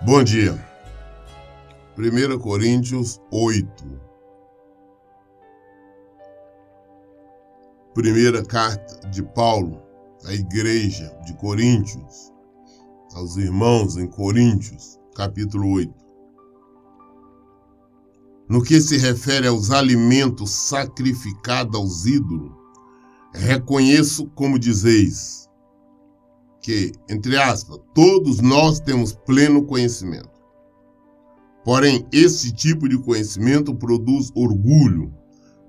Bom dia. 1 Coríntios 8. Primeira carta de Paulo à igreja de Coríntios, aos irmãos em Coríntios, capítulo 8. No que se refere aos alimentos sacrificados aos ídolos, reconheço como dizeis, que, entre aspas, todos nós temos pleno conhecimento. Porém, esse tipo de conhecimento produz orgulho,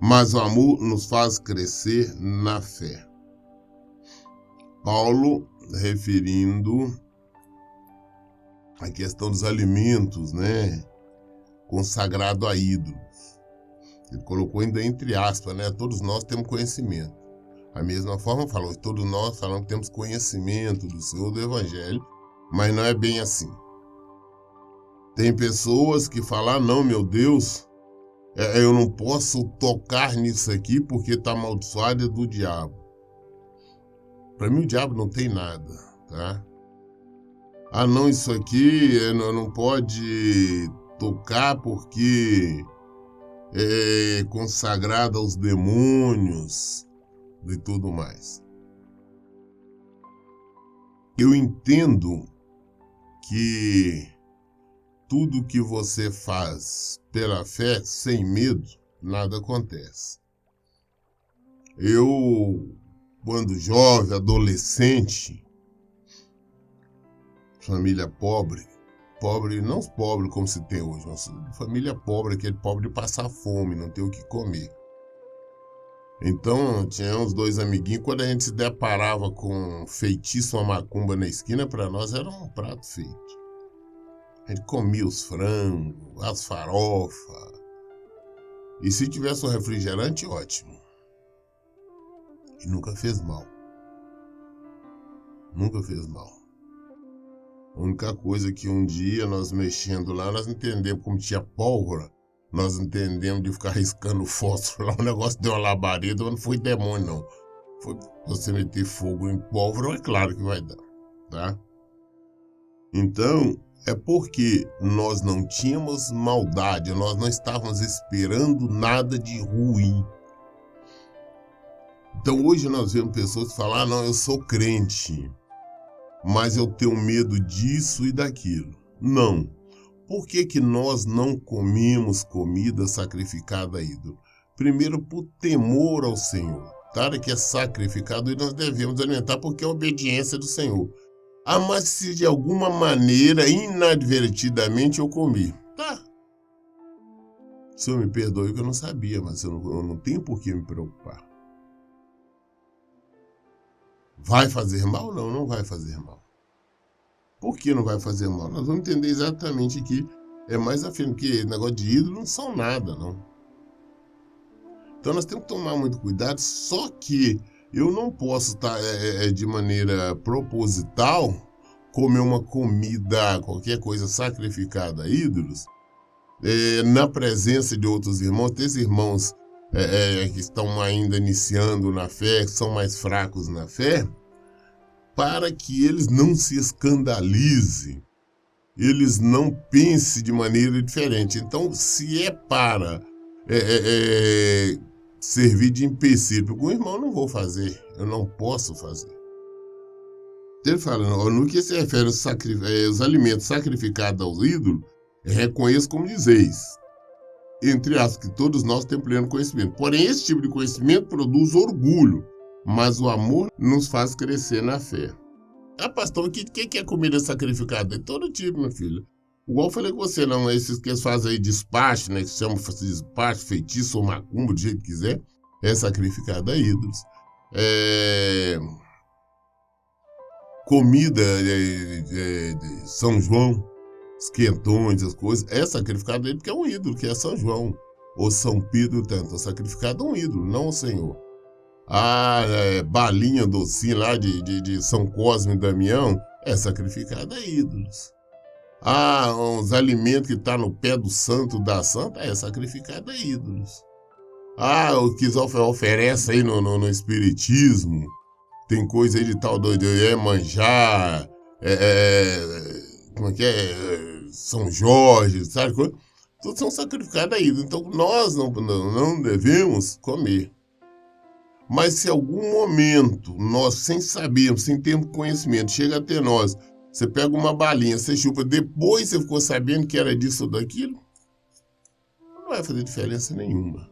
mas o amor nos faz crescer na fé. Paulo, referindo a questão dos alimentos, consagrado a ídolos. Ele colocou ainda entre aspas, todos nós temos conhecimento. A mesma forma falou, todos nós falamos que temos conhecimento do Senhor, do Evangelho, mas não é bem assim. Tem pessoas que falam, não, meu Deus, eu não posso tocar nisso aqui porque está amaldiçoado, é do diabo. Para mim o diabo não tem nada, tá? Ah, não, isso aqui não pode tocar porque é consagrado aos demônios e tudo mais. Eu entendo que tudo que você faz pela fé, sem medo, nada acontece. Eu, quando jovem, adolescente, família pobre, não pobre como se tem hoje, mas família pobre, aquele pobre de passar fome, não ter o que comer. Então, tinha uns dois amiguinhos, quando a gente se deparava com feitiço, uma macumba na esquina, para nós era um prato feito. A gente comia os frangos, as farofas. E se tivesse um refrigerante, ótimo. E nunca fez mal. Nunca fez mal. A única coisa que um dia nós mexendo lá, nós entendemos como tinha pólvora, nós entendemos de ficar riscando fósforo lá, o negócio deu uma labareda, mas não foi demônio não. Foi você meter fogo em pólvora, é claro que vai dar, tá? Então, é porque nós não tínhamos maldade, nós não estávamos esperando nada de ruim. Então hoje nós vemos pessoas que falam, não, eu sou crente, mas eu tenho medo disso e daquilo. Não. Por que nós não comemos comida sacrificada a ídolo? Primeiro, por temor ao Senhor. Cara que é sacrificado e nós devemos alimentar porque é a obediência do Senhor. Ah, mas se de alguma maneira, inadvertidamente, eu comi. Tá. O Senhor me perdoe que eu não sabia, mas eu não tenho por que me preocupar. Vai fazer mal? Não, não vai fazer mal. Por que não vai fazer mal? Nós vamos entender exatamente que é mais afirmo que negócio de ídolo não são nada, não. Então nós temos que tomar muito cuidado, só que eu não posso estar de maneira proposital comer uma comida, qualquer coisa sacrificada a ídolos, na presença de outros irmãos, desses irmãos que estão ainda iniciando na fé, que são mais fracos na fé, para que eles não se escandalizem, eles não pensem de maneira diferente. Então, se é para servir de empecilho, com o irmão eu não vou fazer, eu não posso fazer. Ele fala, no que se refere aos alimentos sacrificados aos ídolos, reconheço como dizeis, entre aspas, que todos nós temos pleno conhecimento. Porém, esse tipo de conhecimento produz orgulho, mas o amor nos faz crescer na fé. Ah, pastor, o que é comida sacrificada? É todo tipo, meu filho. Igual eu falei com você, não, esses que eles fazem aí despacho, que se chama despacho, feitiço ou macumba, do jeito que quiser, é sacrificado a ídolos. Comida de São João, os quentões, as coisas, é sacrificado a ele porque é um ídolo, que é São João. Ou São Pedro, tanto, é sacrificado a um ídolo, não ao Senhor. Balinha docinha lá de São Cosme e Damião, é sacrificado a ídolos. Os alimentos que estão no pé do santo, da santa, é sacrificado a ídolos. O que oferece aí no Espiritismo, tem coisa aí de tal do Iemanjá, como é que é? São Jorge, sabe? Todos são sacrificados aí. Então nós não devemos comer. Mas se algum momento nós, sem sabermos, sem termos conhecimento, chega até nós, você pega uma balinha, você chupa, depois você ficou sabendo que era disso ou daquilo, não vai fazer diferença nenhuma.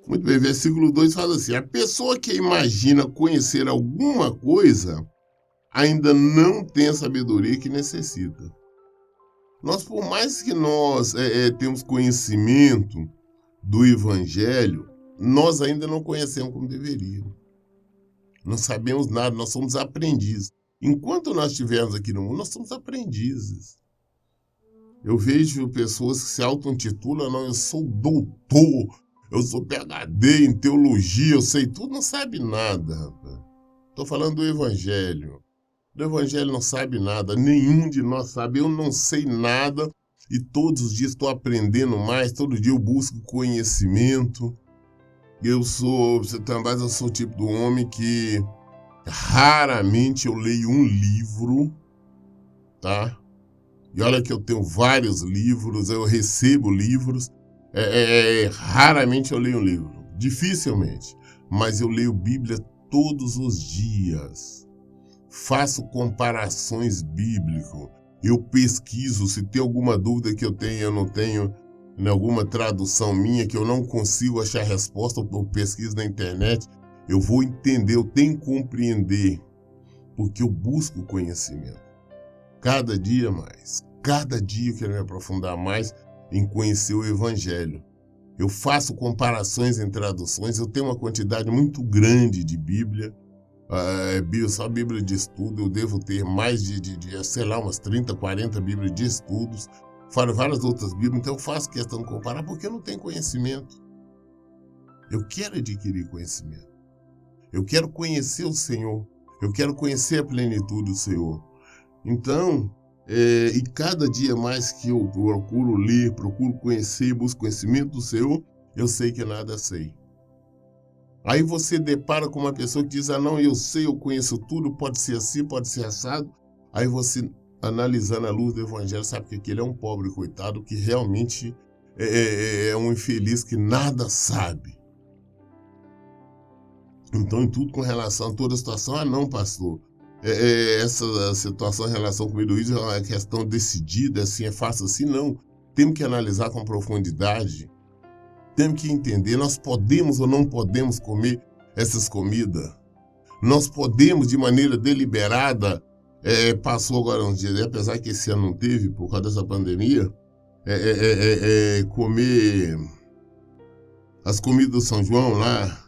Muito bem, versículo 2 fala assim: a pessoa que imagina conhecer alguma coisa ainda não tem a sabedoria que necessita. Nós, por mais que nós temos conhecimento do Evangelho, nós ainda não conhecemos como deveríamos. Não sabemos nada, nós somos aprendizes. Enquanto nós estivermos aqui no mundo, nós somos aprendizes. Eu vejo pessoas que se auto-intitulam, não, eu sou doutor, eu sou PhD em teologia, eu sei tudo, não sabe nada, rapaz. Estou falando do Evangelho. Do Evangelho não sabe nada, nenhum de nós sabe, eu não sei nada e todos os dias estou aprendendo mais, todo dia eu busco conhecimento. Eu sou o tipo do homem que raramente eu leio um livro, tá? E olha que eu tenho vários livros, eu recebo livros, raramente eu leio um livro, dificilmente, mas eu leio Bíblia todos os dias. Faço comparações bíblicas, eu pesquiso, se tem alguma dúvida que eu não tenho, em alguma tradução minha que eu não consigo achar resposta, eu pesquiso na internet, eu vou entender, eu tenho que compreender, porque eu busco conhecimento. Cada dia mais, cada dia eu quero me aprofundar mais em conhecer o Evangelho. Eu faço comparações em traduções, eu tenho uma quantidade muito grande de Bíblia, só Bíblia de estudo, eu devo ter mais sei lá, umas 30, 40 Bíblias de estudos, fora várias outras Bíblias, então eu faço questão de comparar porque eu não tenho conhecimento. Eu quero adquirir conhecimento. Eu quero conhecer o Senhor. Eu quero conhecer a plenitude do Senhor. Então, e cada dia mais que eu procuro ler, procuro conhecer, busco conhecimento do Senhor, eu sei que nada sei. Aí você depara com uma pessoa que diz, não, eu sei, eu conheço tudo, pode ser assim, pode ser assado. Aí você, analisando a luz do Evangelho, sabe que aquele é um pobre coitado que realmente é um infeliz que nada sabe. Então, em tudo com relação a toda a situação, não, pastor, essa situação em relação com o Heloísa é uma questão decidida, assim, é fácil assim, não. Temos que analisar com profundidade, temos que entender, nós podemos ou não podemos comer essas comidas. Nós podemos, de maneira deliberada, passou agora uns dias, apesar que esse ano não teve, por causa dessa pandemia, comer as comidas do São João lá.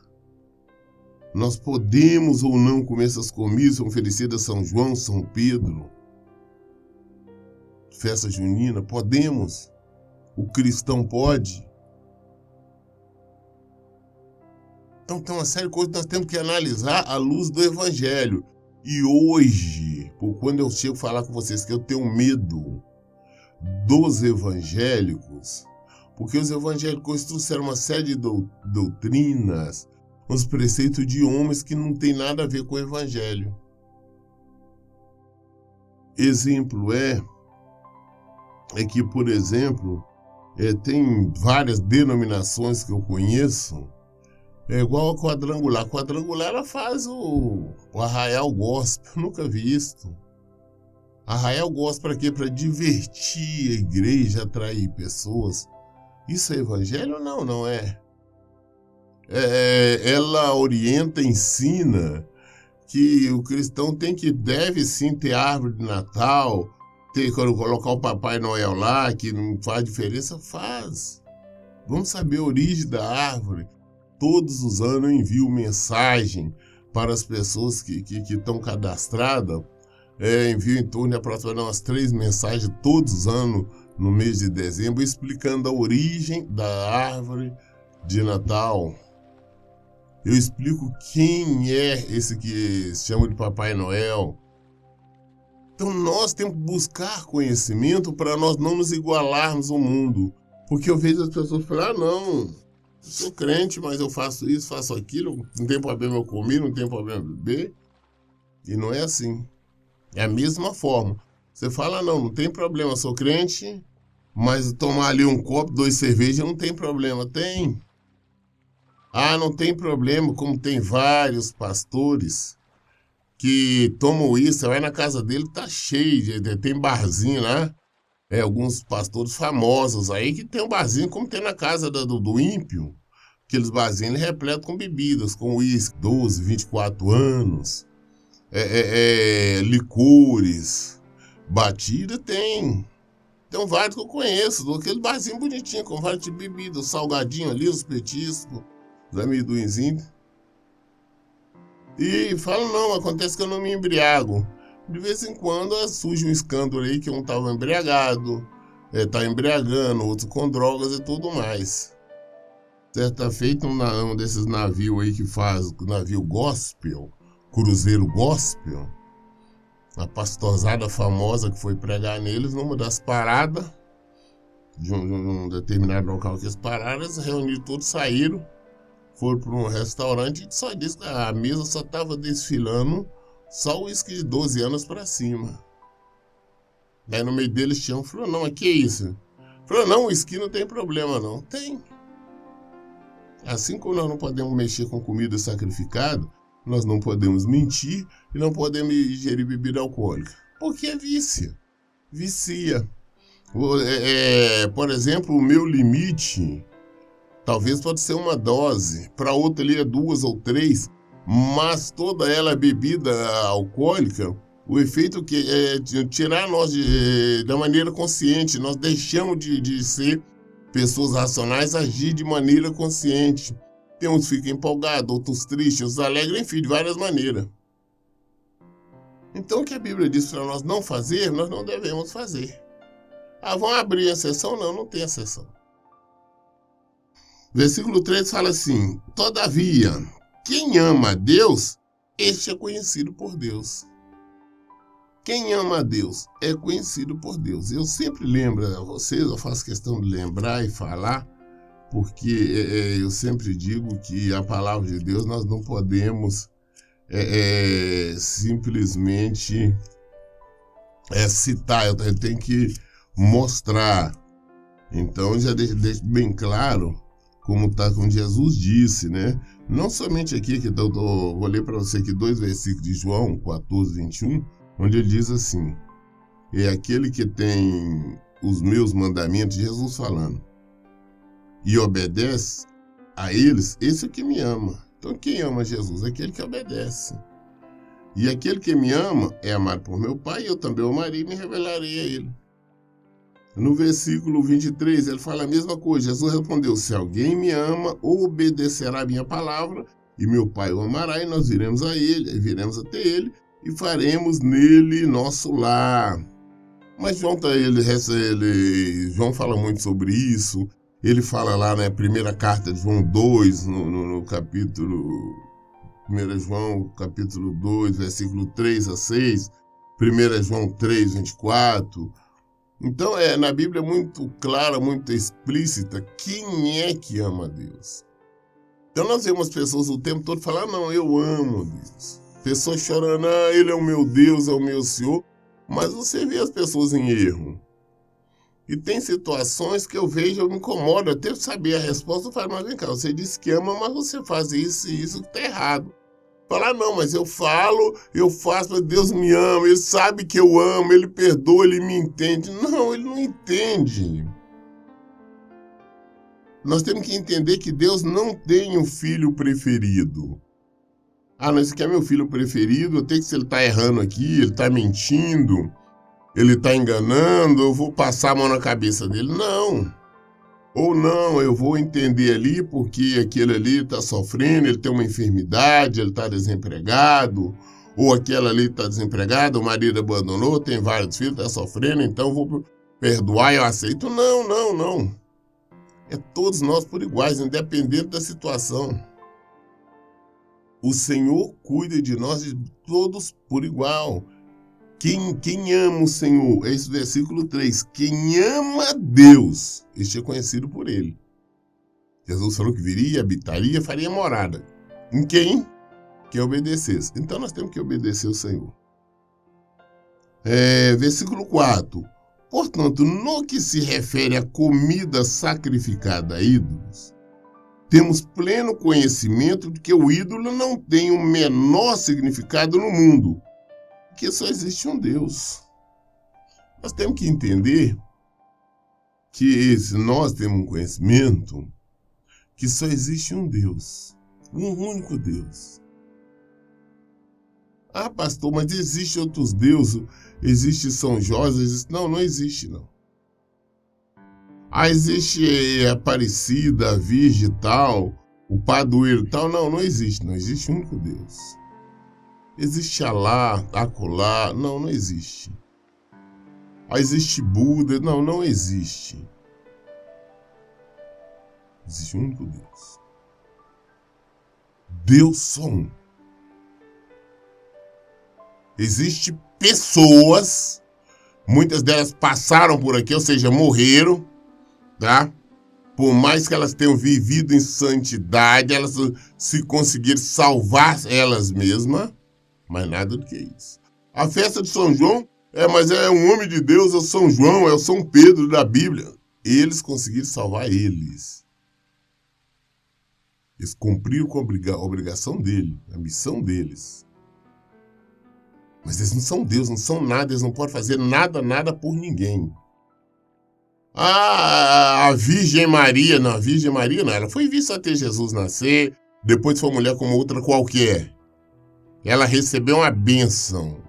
Nós podemos ou não comer essas comidas oferecidas a São João, São Pedro, festa junina, podemos. O cristão pode. Então tem uma série de coisas que nós temos que analisar à luz do Evangelho. E hoje, quando eu chego a falar com vocês que eu tenho medo dos evangélicos, porque os evangélicos trouxeram uma série de doutrinas, uns preceitos de homens que não tem nada a ver com o Evangelho. Exemplo é que, por exemplo, tem várias denominações que eu conheço, igual a Quadrangular. A Quadrangular ela faz o Arraial Gospel, nunca vi isso. Arraial Gospel para quê? Para divertir a igreja, atrair pessoas. Isso é Evangelho? Não, não é. Ela orienta, ensina que o cristão deve sim ter árvore de Natal, colocar o Papai Noel lá, que não faz diferença, faz. Vamos saber a origem da árvore. Todos os anos eu envio mensagem para as pessoas que estão cadastradas. Envio em torno de aproximadamente umas 3 mensagens todos os anos no mês de dezembro, explicando a origem da árvore de Natal. Eu explico quem é esse que se chama de Papai Noel. Então nós temos que buscar conhecimento para nós não nos igualarmos ao mundo. Porque eu vejo as pessoas falar, não, sou crente, mas eu faço isso, faço aquilo, não tem problema eu comer, não tem problema eu beber. E não é assim. É a mesma forma. Você fala, não tem problema, sou crente, mas tomar ali um copo, 2 cervejas, não tem problema. Tem. Ah, não tem problema, como tem vários pastores que tomam isso, você vai na casa dele, tá cheio, tem barzinho lá. Alguns pastores famosos aí que tem um barzinho, como tem na casa do ímpio. Aqueles barzinhos repletos com bebidas, com uísque, 12, 24 anos. Licores, batida tem. Tem vários que eu conheço, aquele barzinho bonitinho, com vários tipos de bebida, os salgadinhos ali, os petiscos, os amendoinzinhos. E falam, não, acontece que eu não me embriago. De vez em quando surge um escândalo aí que um estava embriagado, tá embriagando, outro com drogas e tudo mais. Certa feita, um desses navios aí que faz, navio gospel, cruzeiro gospel, a pastorzada famosa que foi pregar neles, numa das paradas, de um determinado local que eles pararam, eles reuniram todos, saíram, foram para um restaurante e só disse que a mesa só estava desfilando só o uísque de 12 anos para cima. Daí no meio deles tinha um, falou, não, mas que isso? Falou, não, o uísque não tem problema não. Tem. Assim como nós não podemos mexer com comida sacrificada, nós não podemos mentir e não podemos ingerir bebida alcoólica. Porque é vício. Vicia. Por exemplo, o meu limite talvez pode ser uma dose, para outra ali é 2 ou 3, mas toda ela é bebida alcoólica, o efeito que é tirar nós da maneira consciente, nós deixamos de ser pessoas racionais, agir de maneira consciente. Tem uns que ficam empolgados, outros tristes, outros alegres, enfim, de várias maneiras. Então o que a Bíblia diz para nós não fazer, nós não devemos fazer. Ah, vão abrir a exceção? Não, não tem exceção. Versículo 3 fala assim, todavia, quem ama a Deus, este é conhecido por Deus. Quem ama a Deus é conhecido por Deus. Eu sempre lembro a vocês, eu faço questão de lembrar e falar, porque eu sempre digo que a palavra de Deus nós não podemos simplesmente citar, eu tenho que mostrar. Então já deixo bem claro como Jesus disse, né? Não somente aqui, que eu vou ler para você aqui 2 versículos de João 14, 21, onde ele diz assim, é aquele que tem os meus mandamentos, Jesus falando, e obedece a eles, esse é o que me ama. Então quem ama Jesus? É aquele que obedece. E aquele que me ama é amado por meu Pai, e eu também o amarei e me revelarei a ele. No versículo 23, ele fala a mesma coisa. Jesus respondeu, se alguém me ama, obedecerá a minha palavra, e meu Pai o amará, e nós viremos a ele, viremos até ele, e faremos nele nosso lar. Mas João fala muito sobre isso. Ele fala lá na primeira carta de João 2, no capítulo 1 João, capítulo 2, versículo 3 a 6, 1 João 3, 24. Então, na Bíblia é muito clara, muito explícita, quem é que ama a Deus. Então, nós vemos pessoas o tempo todo falar, não, eu amo Deus. Pessoas chorando, ele é o meu Deus, é o meu Senhor. Mas você vê as pessoas em erro. E tem situações que eu vejo, eu me incomodo, até saber a resposta, eu falo, mas vem cá, você disse que ama, mas você faz isso e isso que está errado. Falar, não, mas eu falo, eu faço, mas Deus me ama, Ele sabe que eu amo, Ele perdoa, Ele me entende. Não, Ele não entende. Nós temos que entender que Deus não tem um filho preferido. Ah, não, esse aqui é meu filho preferido, eu tenho que, se ele está errando aqui, ele está mentindo, ele está enganando, eu vou passar a mão na cabeça dele. Não. Ou não, eu vou entender ali porque aquele ali está sofrendo, ele tem uma enfermidade, ele está desempregado, ou aquela ali está desempregada, o marido abandonou, tem vários filhos, está sofrendo, então eu vou perdoar e eu aceito. Não, não, não. É todos nós por iguais, independente da situação. O Senhor cuida de nós de todos por igual. Quem ama o Senhor, é esse versículo 3, quem ama Deus, este é conhecido por ele. Jesus falou que viria, habitaria, faria morada. Em quem? Que obedecesse. Então nós temos que obedecer o Senhor. Versículo 4. Portanto, no que se refere à comida sacrificada a ídolos, temos pleno conhecimento de que o ídolo não tem o menor significado no mundo, porque só existe um Deus. Nós temos que entender que nós temos um conhecimento que só existe um Deus, um único Deus. Ah, pastor, mas existem outros deuses, existe São Jorge, existe... Não existe, não. Ah, existe Aparecida, a Virgem tal, o Padroeiro tal. Não existe, não existe um único Deus. Existe Alá, Acolá, não existe. Ah, existe Buda, não existe. Existe um único Deus. Deus só um. Existem pessoas, muitas delas passaram por aqui, ou seja, morreram, tá? Por mais que elas tenham vivido em santidade, elas se conseguiram salvar elas mesmas, mas nada do que isso. A festa de São João, mas é um homem de Deus, é o São João, é o São Pedro da Bíblia. Eles conseguiram salvar eles. Eles cumpriram com a obrigação dele, a missão deles. Mas eles não são Deus, não são nada, eles não podem fazer nada por ninguém. Ah, a Virgem Maria, não, ela foi vista até Jesus nascer, depois foi mulher como outra qualquer. Ela recebeu uma bênção.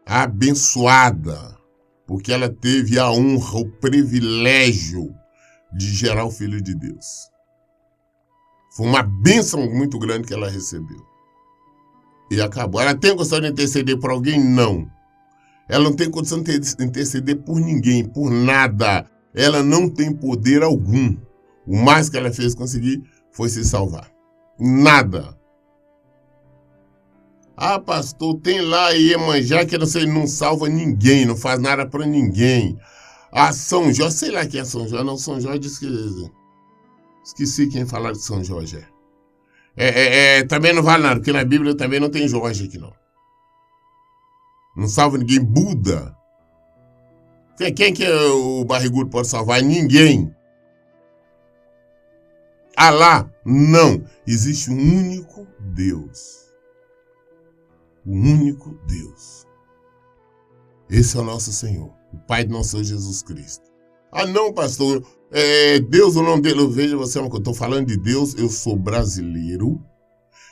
Abençoada, porque ela teve a honra, o privilégio de gerar o Filho de Deus. Foi uma bênção muito grande que ela recebeu. E acabou. Ela tem condição de interceder por alguém? Não. Ela não tem condição de interceder por ninguém, por nada. Ela não tem poder algum. O mais que ela fez conseguir foi se salvar. Nada. Ah, pastor, tem lá Iemanjá que não salva ninguém, não faz nada para ninguém. Ah, São Jorge, sei lá quem é São Jorge. Não, São Jorge esqueci quem falar de São Jorge. Também não vale nada, porque na Bíblia também não tem Jorge aqui, não. Não salva ninguém. Buda. Quem que o barrigudo pode salvar? Ninguém. Alá? Não. Existe um único Deus. O único Deus. Esse é o nosso Senhor, o Pai do nosso Senhor Jesus Cristo. Ah, não, pastor. Deus, o nome dele, veja você, eu estou falando de Deus, eu sou brasileiro,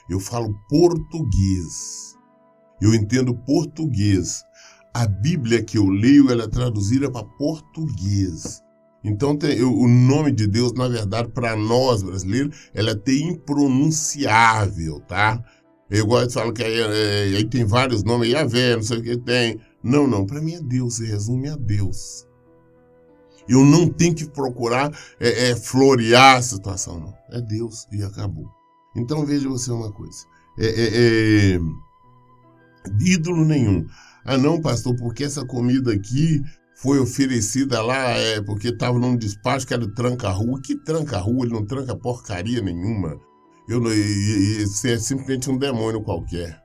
eu falo português, eu entendo português. A Bíblia que eu leio, ela é traduzida para português. Então, o nome de Deus, na verdade, para nós brasileiros, ela é até impronunciável, tá? Eu gosto de falar que aí tem vários nomes, Yahvé, não sei o que tem. Não, para mim é Deus, se resume a Deus. Eu não tenho que procurar florear a situação, não. É Deus e acabou. Então veja você uma coisa. Ídolo nenhum. Ah não, pastor, porque essa comida aqui foi oferecida lá porque estava num despacho que era do tranca-rua. Que tranca-rua? Ele não tranca porcaria nenhuma. Isso é simplesmente um demônio qualquer.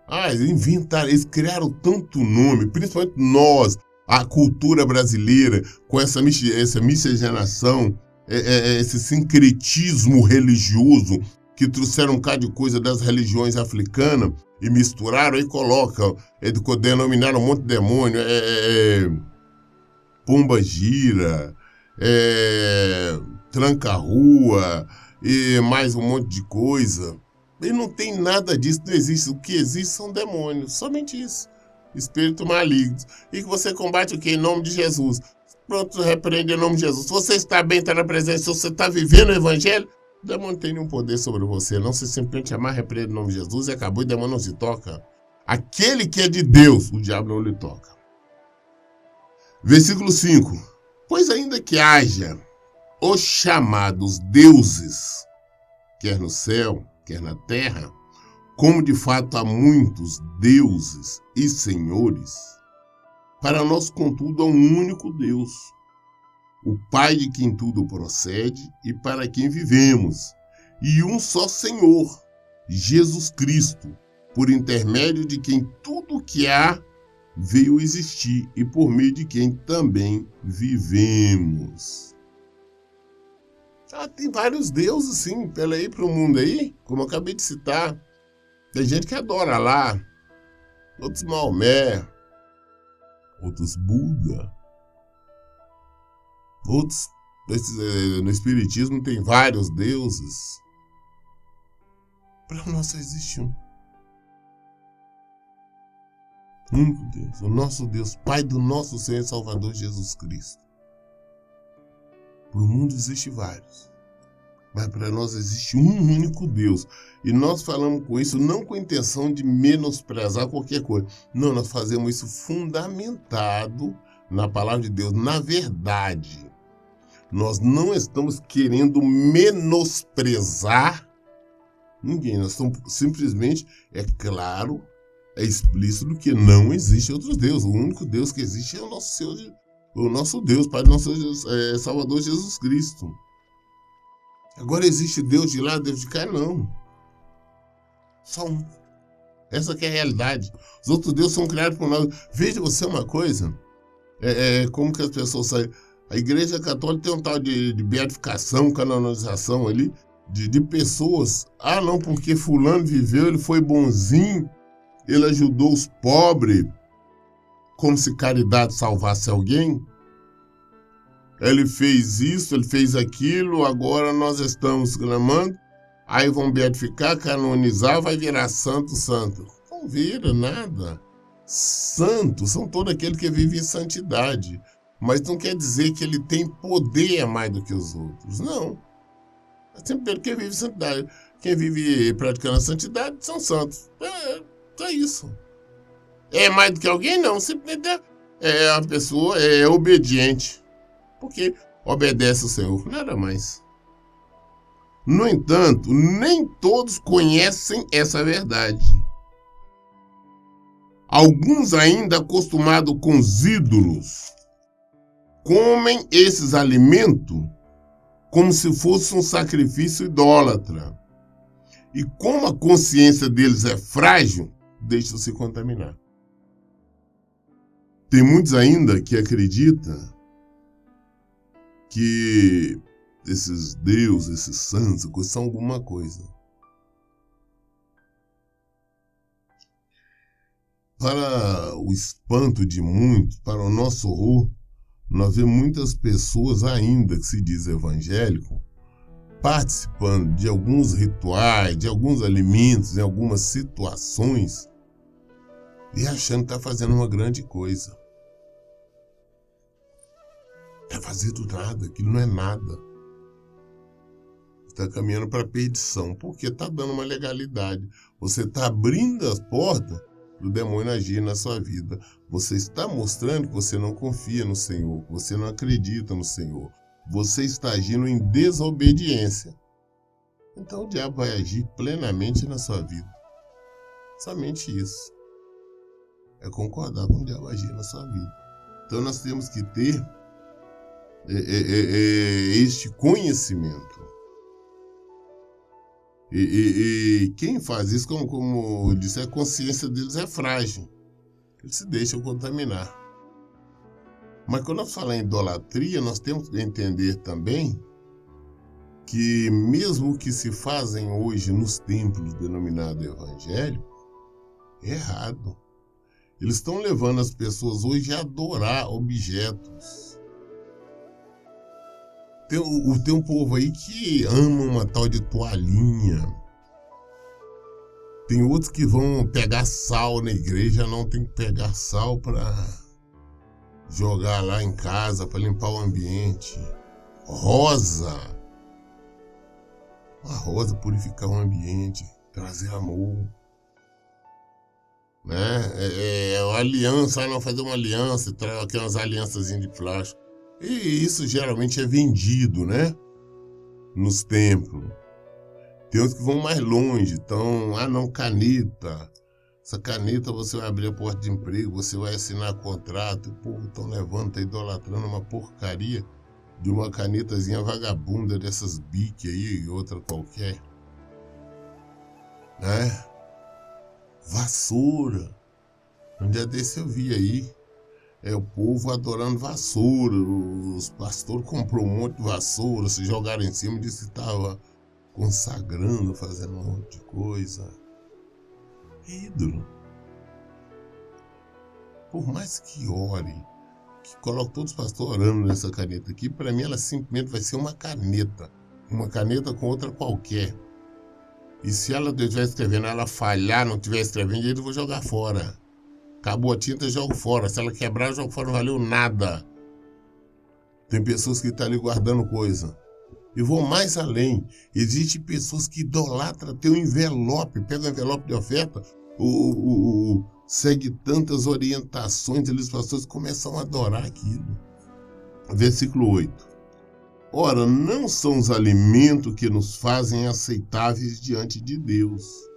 Ah, eles inventaram, eles criaram tanto nome, principalmente nós, a cultura brasileira, com essa miscigenação, esse sincretismo religioso, que trouxeram um bocado de coisa das religiões africanas e misturaram e colocam, denominaram um monte de demônio, pomba gira, tranca-rua e mais um monte de coisa. E não tem nada disso, não existe. O que existe são demônios, somente isso. Espírito maligno. E que você combate o quê? Em nome de Jesus. Pronto, repreende em nome de Jesus. Se você está bem, está na presença, se você está vivendo o evangelho, o demônio não tem nenhum poder sobre você. Não se simplesmente amar, repreende em nome de Jesus e acabou, e o demônio não se toca. Aquele que é de Deus, o diabo não lhe toca. Versículo 5. Pois ainda que haja os chamados deuses, quer no céu, quer na terra, como de fato há muitos deuses e senhores, para nós, contudo, há um único Deus, o Pai de quem tudo procede e para quem vivemos, e um só Senhor, Jesus Cristo, por intermédio de quem tudo que há veio existir e por meio de quem também vivemos. Tem vários deuses, sim, pela aí para o mundo aí, como eu acabei de citar. Tem gente que adora lá, outros Maomé, outros Buda, outros, no Espiritismo tem vários deuses. Para nós só existe um. Único Deus, o nosso Deus, Pai do nosso Senhor e Salvador Jesus Cristo. Para o mundo existe vários, mas para nós existe um único Deus. E nós falamos com isso não com a intenção de menosprezar qualquer coisa. Não, nós fazemos isso fundamentado na palavra de Deus. Na verdade, nós não estamos querendo menosprezar ninguém. Nós estamos simplesmente, é claro, é explícito que não existe outro Deus. O único Deus que existe é o nosso Senhor, o nosso Deus, Pai do nosso Salvador Jesus Cristo. Agora existe Deus de lá, Deus de cá? Não. Só um. Essa que é a realidade. Os outros deuses são criados por nós. Veja você uma coisa. Como que as pessoas saem. A Igreja Católica tem um tal de beatificação, canonização ali, de pessoas. Não, porque fulano viveu, ele foi bonzinho, ele ajudou os pobres, como se caridade salvasse alguém. Ele fez isso, ele fez aquilo, agora nós estamos clamando, aí vão beatificar, canonizar, vai virar santo. Não vira nada. Santos são todos aqueles que vivem em santidade, mas não quer dizer que ele tem poder a mais do que os outros, não. É sempre quem vive em santidade. Quem vive praticando a santidade são santos. É isso. É mais do que alguém? Não. Simplesmente a pessoa é obediente. Porque obedece ao Senhor, nada mais. No entanto, nem todos conhecem essa verdade. Alguns ainda acostumados com os ídolos, comem esses alimentos como se fosse um sacrifício idólatra. E como a consciência deles é frágil, deixam-se contaminar. Tem muitos ainda que acreditam que esses deuses, esses santos, são alguma coisa. Para o espanto de muitos, para o nosso horror, nós vemos muitas pessoas ainda que se diz evangélico participando de alguns rituais, de alguns alimentos, em algumas situações e achando que está fazendo uma grande coisa. Está fazendo nada, aquilo não é nada. Está caminhando para a perdição, porque está dando uma legalidade. Você está abrindo as portas do demônio agir na sua vida. Você está mostrando que você não confia no Senhor, que você não acredita no Senhor. Você está agindo em desobediência. Então o diabo vai agir plenamente na sua vida. Somente isso. É concordar com o diabo agir na sua vida. Então nós temos que ter este conhecimento. E quem faz isso, como eu disse, a consciência deles é frágil. Eles se deixam contaminar. Mas quando nós falamos em idolatria, nós temos que entender também que mesmo o que se fazem hoje nos templos denominados evangélicos, é errado. Eles estão levando as pessoas hoje a adorar objetos. Tem um povo aí que ama uma tal de toalhinha. Tem outros que vão pegar sal na igreja, não tem que pegar sal para jogar lá em casa, para limpar o ambiente. Rosa. A rosa purificar o ambiente, trazer amor. Né? Aliança, não fazer uma aliança, aquelas aliançazinhas de plástico. E isso geralmente é vendido, né? Nos templos. Tem outros que vão mais longe. Então, não, caneta. Essa caneta você vai abrir a porta de emprego, você vai assinar contrato. O povo está levando, está idolatrando uma porcaria. de uma canetazinha vagabunda dessas Bic aí e outra qualquer, né? Vassoura. Um dia desse eu vi aí, o povo adorando vassoura, os pastores comprou um monte de vassoura, se jogaram em cima, disse que estava consagrando, fazendo um monte de coisa. Ídolo. Por mais que ore, que coloque todos os pastores orando nessa caneta aqui, para mim ela simplesmente vai ser uma caneta com outra qualquer. E se ela estiver escrevendo, ela falhar, não estiver escrevendo, eu vou jogar fora. Acabou a tinta, eu jogo fora. Se ela quebrar, eu jogo fora, não valeu nada. Tem pessoas que estão ali guardando coisa. E vou mais além. Existem pessoas que idolatram até o envelope. Pega o envelope de oferta, segue tantas orientações, eles pastores começam a adorar aquilo. Versículo 8. Ora, não são os alimentos que nos fazem aceitáveis diante de Deus.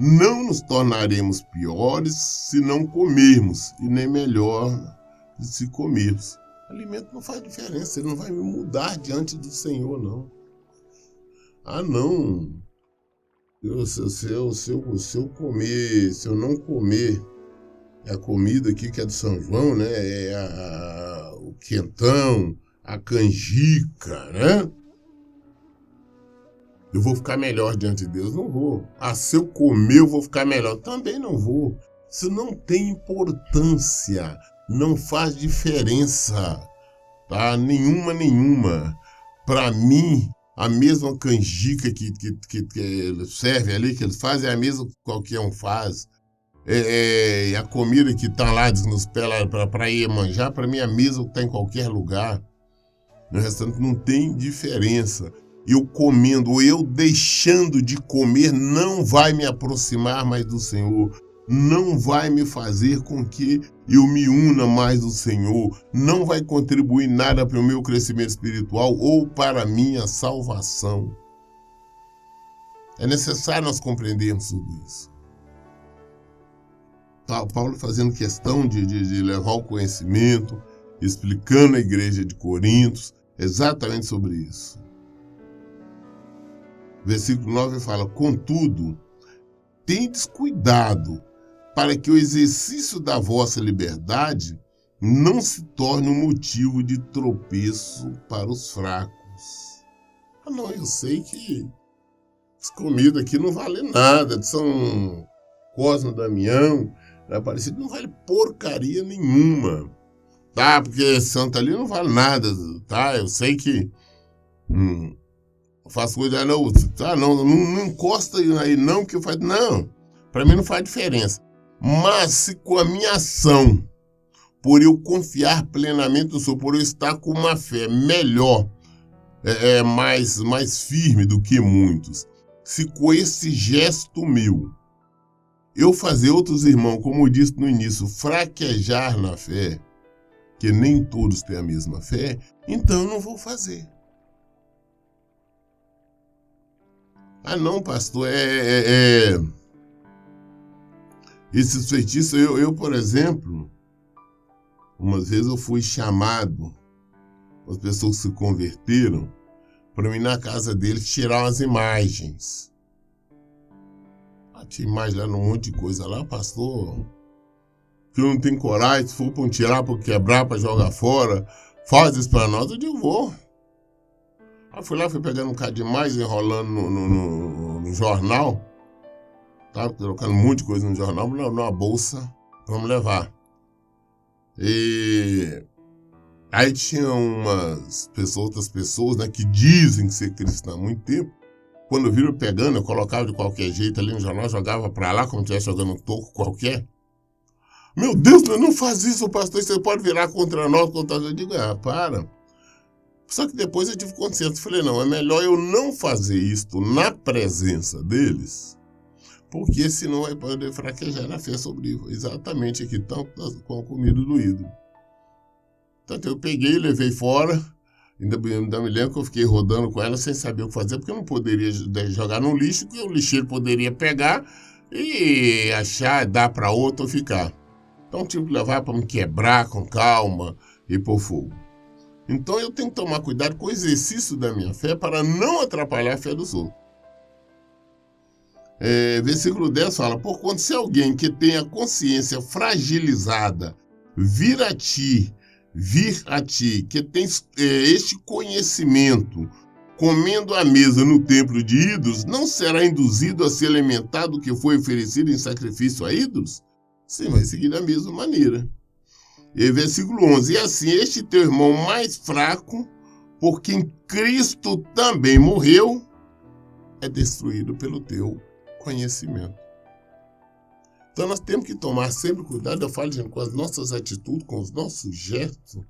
Não nos tornaremos piores se não comermos, e nem melhor se comermos. Alimento não faz diferença, ele não vai me mudar diante do Senhor, não. Ah, não. Se eu não comer a comida aqui que é do São João, né? O quentão, a canjica, né? Eu vou ficar melhor diante de Deus? Não vou. Ah, se eu comer, eu vou ficar melhor? Também não vou. Isso não tem importância. Não faz diferença. Tá? Nenhuma. Para mim, a mesma canjica que serve ali, que eles fazem, é a mesma que qualquer um faz. A comida que tá lá nos pés para ir manjar, para mim é a mesma que tá em qualquer lugar. No restante não tem diferença. Eu comendo ou eu deixando de comer não vai me aproximar mais do Senhor, não vai me fazer com que eu me una mais do Senhor, não vai contribuir nada para o meu crescimento espiritual ou para a minha salvação. É necessário nós compreendermos tudo isso. Paulo fazendo questão de levar o conhecimento, explicando à igreja de Corinto exatamente sobre isso. Versículo 9 fala: contudo, tendes cuidado para que o exercício da vossa liberdade não se torne um motivo de tropeço para os fracos. Ah, não, eu sei que as comidas aqui não valem nada, de São Cosme Damião, Aparecido, não vale porcaria nenhuma, tá? Porque Santa ali não vale nada, tá? Eu sei que faço coisa, não encosta aí não, que eu faço, não, para mim não faz diferença. Mas se com a minha ação, por eu confiar plenamente no Senhor, por eu estar com uma fé melhor, mais firme do que muitos, se com esse gesto meu, eu fazer outros irmãos, como eu disse no início, fraquejar na fé, que nem todos têm a mesma fé, então eu não vou fazer. Ah não, pastor, esses feitiços, eu, por exemplo, umas vezes eu fui chamado, as pessoas que se converteram, para mim na casa deles tirar umas imagens. Tinha imagem lá num monte de coisa lá, pastor, que eu não tenho coragem, se for para tirar, para quebrar, para jogar fora, faz isso para nós, eu digo, vou. Aí fui pegando um bocado de mais, enrolando no jornal, tá? Colocando um monte de coisa no jornal, numa bolsa, vamos levar. E aí tinha outras pessoas, né, que dizem que ser cristã há muito tempo. Quando viram pegando, eu colocava de qualquer jeito ali no jornal, jogava pra lá, como se estivesse jogando um toco qualquer. Meu Deus, não faz isso, pastor, você pode virar contra nós, eu digo, para. Só que depois eu tive consciência, falei, não, é melhor eu não fazer isto na presença deles, porque senão vai poder fraquejar na fé sobre exatamente aqui, tanto com a comida do ídolo. Então eu peguei, levei fora. Ainda me lembro que eu fiquei rodando com ela sem saber o que fazer, porque eu não poderia jogar no lixo, que o lixeiro poderia pegar e achar, dar para outro ou ficar. Então tive que levar para me quebrar com calma e pôr fogo. Então eu tenho que tomar cuidado com o exercício da minha fé para não atrapalhar a fé dos outros. Versículo 10 fala: porquanto se alguém que tem a consciência fragilizada vir a ti, que tem este conhecimento, comendo à mesa no templo de ídolos, não será induzido a se alimentar do que foi oferecido em sacrifício a ídolos? Sim, vai seguir da mesma maneira. E versículo 11: e assim, este teu irmão mais fraco, por quem Cristo também morreu, é destruído pelo teu conhecimento. Então nós temos que tomar sempre cuidado, eu falo, gente, com as nossas atitudes, com os nossos gestos,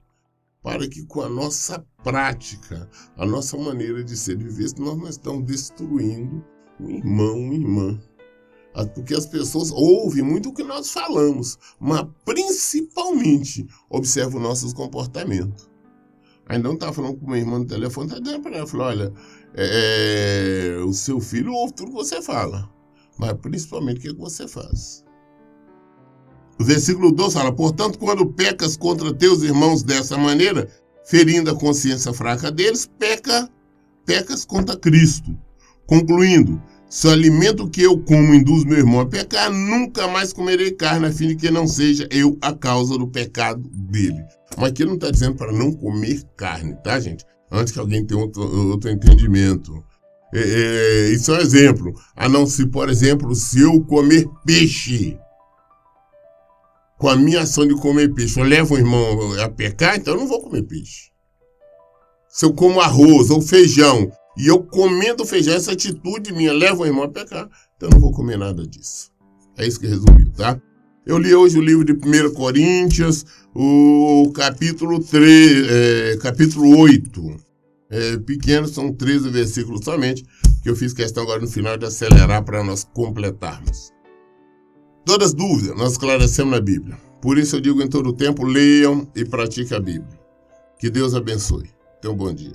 para que com a nossa prática, a nossa maneira de ser e viver, senão nós estamos destruindo um irmão, uma irmã. Porque as pessoas ouvem muito o que nós falamos, mas principalmente observam nossos comportamentos. Ainda não estava falando com uma irmã no telefone, está dizendo para ela, falou, olha, o seu filho ouve tudo que você fala, mas principalmente o que você faz. O versículo 12 fala: portanto, quando pecas contra teus irmãos dessa maneira, ferindo a consciência fraca deles, pecas contra Cristo. Concluindo, se o alimento que eu como induz meu irmão a pecar, nunca mais comerei carne, a fim de que não seja eu a causa do pecado dele. Mas aqui não está dizendo para não comer carne, tá, gente? Antes que alguém tenha outro entendimento. Isso é um exemplo. A não se, por exemplo, se eu comer peixe, com a minha ação de comer peixe, eu levo o irmão a pecar, então eu não vou comer peixe. Se eu como arroz ou feijão, e eu comendo feijão, essa atitude minha leva o irmão a pecar, então eu não vou comer nada disso. É isso que resumiu, tá? Eu li hoje o livro de 1 Coríntios, o capítulo 8. Pequenos, são 13 versículos somente, que eu fiz questão agora no final de acelerar para nós completarmos. Todas as dúvidas nós esclarecemos na Bíblia. Por isso eu digo em todo tempo, leiam e pratiquem a Bíblia. Que Deus abençoe. Tenha um bom dia.